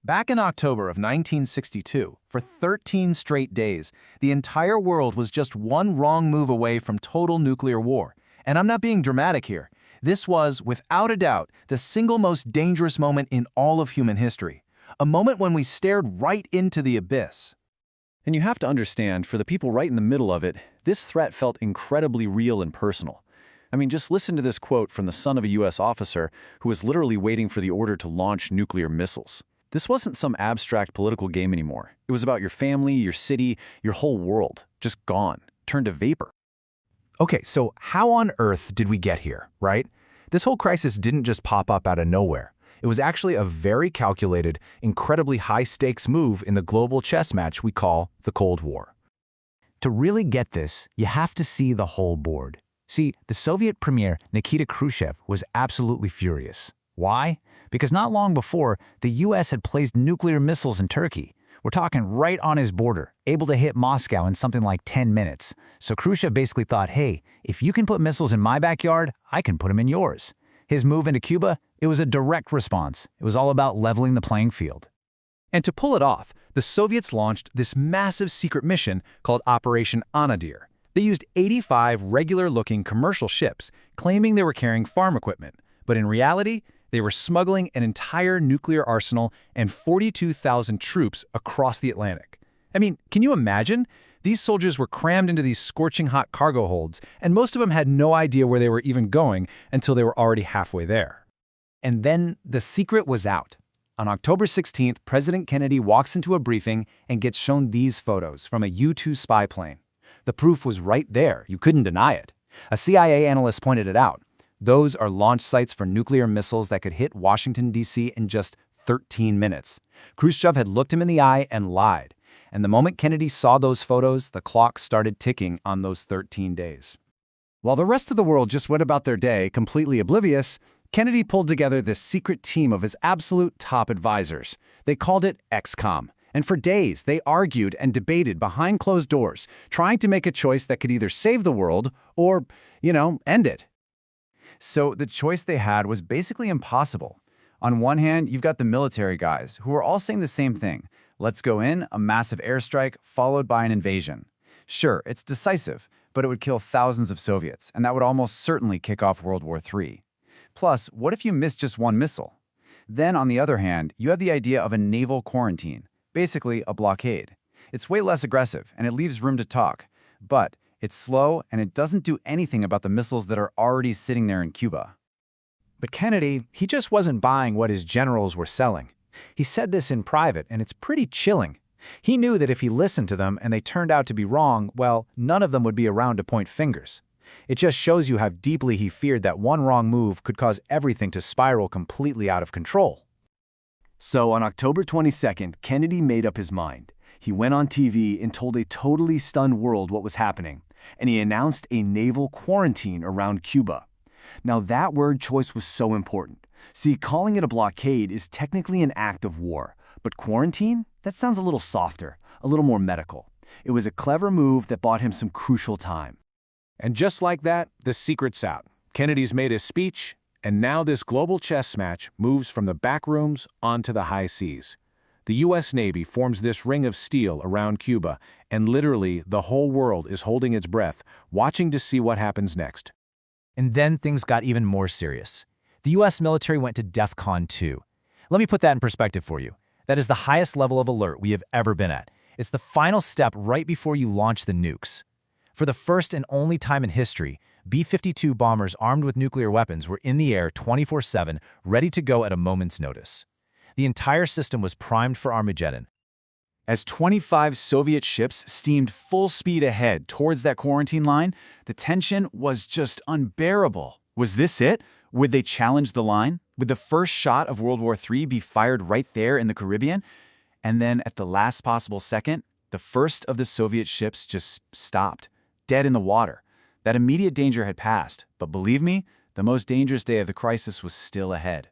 Back in October of 1962, for 13 straight days, the entire world was just one wrong move away from total nuclear war. And I'm not being dramatic here. This was, without a doubt, the single most dangerous moment in all of human history. A moment when we stared right into the abyss. And you have to understand, for the people right in the middle of it, this threat felt incredibly real and personal. I mean, just listen to this quote from the son of a U.S. officer who was literally waiting for the order to launch nuclear missiles. This wasn't some abstract political game anymore. It was about your family, your city, your whole world, just gone, turned to vapor. Okay, so how on earth did we get here, right? This whole crisis didn't just pop up out of nowhere. It was actually a very calculated, incredibly high-stakes move in the global chess match we call the Cold War. To really get this, you have to see the whole board. See, the Soviet premier Nikita Khrushchev was absolutely furious. Why? Because not long before, the U.S. had placed nuclear missiles in Turkey. We're talking right on his border, able to hit Moscow in something like 10 minutes. So Khrushchev basically thought, hey, if you can put missiles in my backyard, I can put them in yours. His move into Cuba, it was a direct response. It was all about leveling the playing field. And to pull it off, the Soviets launched this massive secret mission called Operation Anadyr. They used 85 regular-looking commercial ships, claiming they were carrying farm equipment. But in reality, they were smuggling an entire nuclear arsenal and 42,000 troops across the Atlantic. I mean, can you imagine? These soldiers were crammed into these scorching hot cargo holds, and most of them had no idea where they were even going until they were already halfway there. And then the secret was out. On October 16th, President Kennedy walks into a briefing and gets shown these photos from a U-2 spy plane. The proof was right there. You couldn't deny it. A CIA analyst pointed it out. Those are launch sites for nuclear missiles that could hit Washington, D.C. in just 13 minutes. Khrushchev had looked him in the eye and lied. And the moment Kennedy saw those photos, the clock started ticking on those 13 days. While the rest of the world just went about their day completely oblivious, Kennedy pulled together this secret team of his absolute top advisors. They called it XCOM. And for days, they argued and debated behind closed doors, trying to make a choice that could either save the world or, end it. So the choice they had was basically impossible. On one hand, you've got the military guys, who are all saying the same thing. Let's go in, a massive airstrike, followed by an invasion. Sure, it's decisive, but it would kill thousands of Soviets, and that would almost certainly kick off World War III. Plus, what if you missed just one missile? Then, on the other hand, you have the idea of a naval quarantine, basically a blockade. It's way less aggressive, and it leaves room to talk. But it's slow, and it doesn't do anything about the missiles that are already sitting there in Cuba. But Kennedy, he just wasn't buying what his generals were selling. He said this in private, and it's pretty chilling. He knew that if he listened to them and they turned out to be wrong, well, none of them would be around to point fingers. It just shows you how deeply he feared that one wrong move could cause everything to spiral completely out of control. So on October 22nd, Kennedy made up his mind. He went on TV and told a totally stunned world what was happening, and he announced a naval quarantine around Cuba. Now that word choice was so important. See, calling it a blockade is technically an act of war, but quarantine? That sounds a little softer, a little more medical. It was a clever move that bought him some crucial time. And just like that, the secret's out. Kennedy's made his speech, and now this global chess match moves from the back rooms onto the high seas. The U.S. Navy forms this ring of steel around Cuba, and literally the whole world is holding its breath, watching to see what happens next. And then things got even more serious. The U.S. military went to DEFCON 2. Let me put that in perspective for you. That is the highest level of alert we have ever been at. It's the final step right before you launch the nukes. For the first and only time in history, B-52 bombers armed with nuclear weapons were in the air 24/7, ready to go at a moment's notice. The entire system was primed for Armageddon. As 25 Soviet ships steamed full speed ahead towards that quarantine line, the tension was just unbearable. Was this it? Would they challenge the line? Would the first shot of World War III be fired right there in the Caribbean? And then at the last possible second, the first of the Soviet ships just stopped, dead in the water. That immediate danger had passed, but believe me, the most dangerous day of the crisis was still ahead.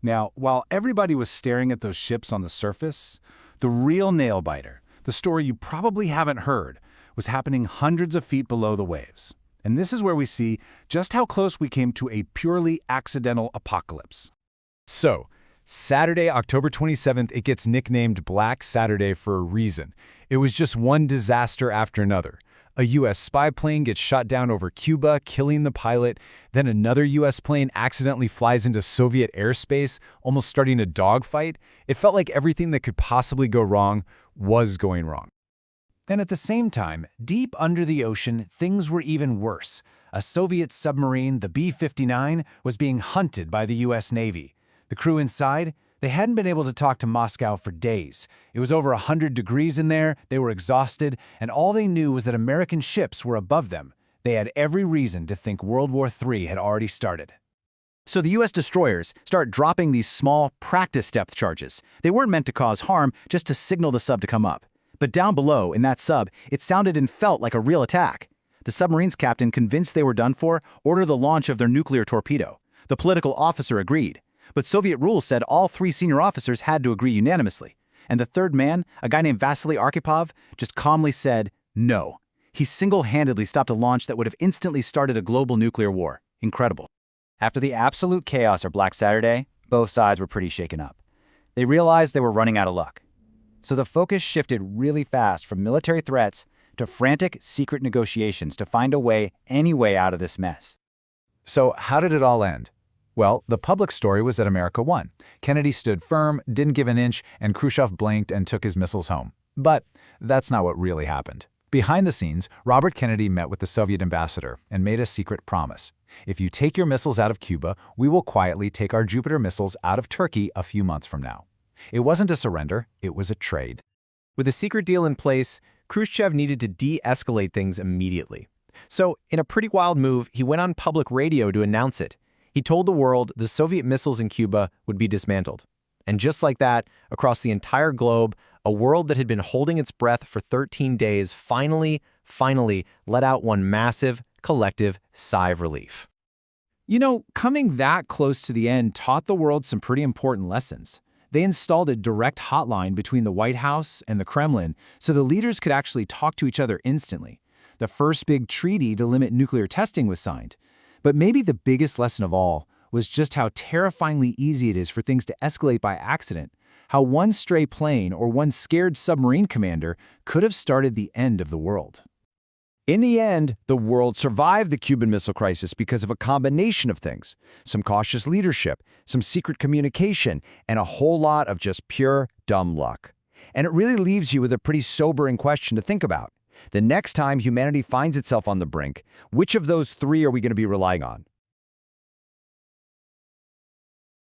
Now, while everybody was staring at those ships on the surface, the real nail-biter, the story you probably haven't heard, was happening hundreds of feet below the waves. And this is where we see just how close we came to a purely accidental apocalypse. So, Saturday, October 27th, it gets nicknamed Black Saturday for a reason. It was just one disaster after another. A U.S. spy plane gets shot down over Cuba, killing the pilot. Then another U.S. plane accidentally flies into Soviet airspace, almost starting a dogfight. It felt like everything that could possibly go wrong was going wrong. And at the same time, deep under the ocean, things were even worse. A Soviet submarine, the B-59, was being hunted by the U.S. Navy. The crew inside, they hadn't been able to talk to Moscow for days. It was over 100 degrees in there, they were exhausted, and all they knew was that American ships were above them. They had every reason to think World War III had already started. So the U.S. destroyers start dropping these small practice depth charges. They weren't meant to cause harm, just to signal the sub to come up. But down below, in that sub, it sounded and felt like a real attack. The submarine's captain, convinced they were done for, ordered the launch of their nuclear torpedo. The political officer agreed. But Soviet rules said all 3 senior officers had to agree unanimously. And the third man, a guy named Vasily Arkhipov, just calmly said no. He single-handedly stopped a launch that would have instantly started a global nuclear war. Incredible. After the absolute chaos of Black Saturday, both sides were pretty shaken up. They realized they were running out of luck. So the focus shifted really fast from military threats to frantic, secret negotiations to find a way, any way out of this mess. So how did it all end? Well, the public story was that America won. Kennedy stood firm, didn't give an inch, and Khrushchev blinked and took his missiles home. But that's not what really happened. Behind the scenes, Robert Kennedy met with the Soviet ambassador and made a secret promise. If you take your missiles out of Cuba, we will quietly take our Jupiter missiles out of Turkey a few months from now. It wasn't a surrender, it was a trade. With a secret deal in place, Khrushchev needed to de-escalate things immediately. So, in a pretty wild move, he went on public radio to announce it. He told the world the Soviet missiles in Cuba would be dismantled. And just like that, across the entire globe, a world that had been holding its breath for 13 days finally let out one massive, collective sigh of relief. You know, coming that close to the end taught the world some pretty important lessons. They installed a direct hotline between the White House and the Kremlin so the leaders could actually talk to each other instantly. The first big treaty to limit nuclear testing was signed. But maybe the biggest lesson of all was just how terrifyingly easy it is for things to escalate by accident, how one stray plane or one scared submarine commander could have started the end of the world. In the end, the world survived the Cuban Missile Crisis because of a combination of things. Some cautious leadership, some secret communication, and a whole lot of just pure dumb luck. And it really leaves you with a pretty sobering question to think about. The next time humanity finds itself on the brink, which of those 3 are we going to be relying on?